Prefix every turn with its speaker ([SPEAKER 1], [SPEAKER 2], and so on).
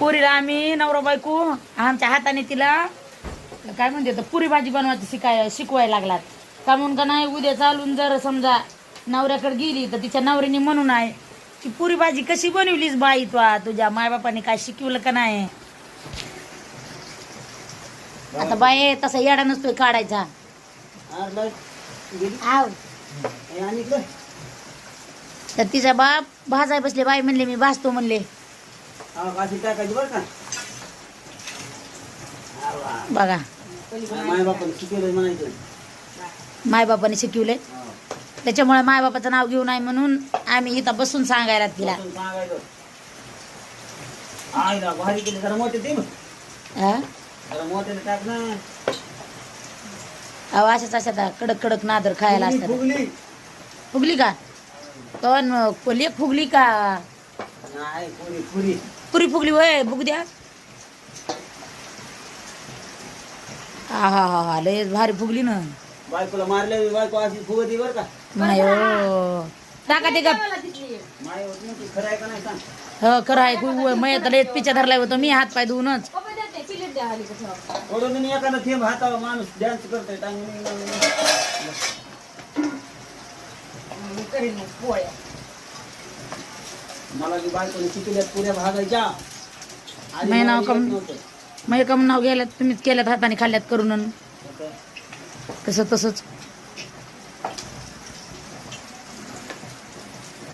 [SPEAKER 1] पुरीला आम्ही नवरा बायको आमच्या हाताने तिला काय म्हणते तर पुरी भाजी बनवायची शिकवायला लागलात. का म्हणून का नाही उद्या चालून जर समजा नवऱ्याकडे गेली तर तिच्या नवऱ्याने म्हणून आहे की पुरी भाजी कशी बनवलीस बाई तुझ्या मायबापाने काय शिकवलं का नाही. आता बाई तसा येडा नसतोय काढायचा. आव तर तिचा बाप भाजाय बसले. बाई म्हणले मी भाजतो म्हणले. बघा मायबापाने शिकवले त्याच्यामुळे मायबापाचं नाव घेऊ नये म्हणून आम्ही इथं बसून सांगायला तिला. अशाच अशा कडक कडक नादर खायला असतात. फुगली का पण लेक फुगली का पुरी फुगली होय बघू द्या. हा हा हा हा लय भारी फुगली ना.
[SPEAKER 2] बायकोला मारले बायको अशी फुगती बर का.
[SPEAKER 1] नाही हो टाका ते का
[SPEAKER 2] खरं आहे का नाही सांग.
[SPEAKER 1] हो खरं आहे. मग लय पिच्या धरलाय होतो मी हात पाय धुवूनच.
[SPEAKER 2] ओढून एखादा थेंब हातावर माणूस डान्स करतोय. मला की बायकोने शिकल्यात पुऱ्या भागायच्या.
[SPEAKER 1] मग कम नाव घ्यायला तुम्हीच केल्यात हाताने खाल्ल्यात करून तसं तसंच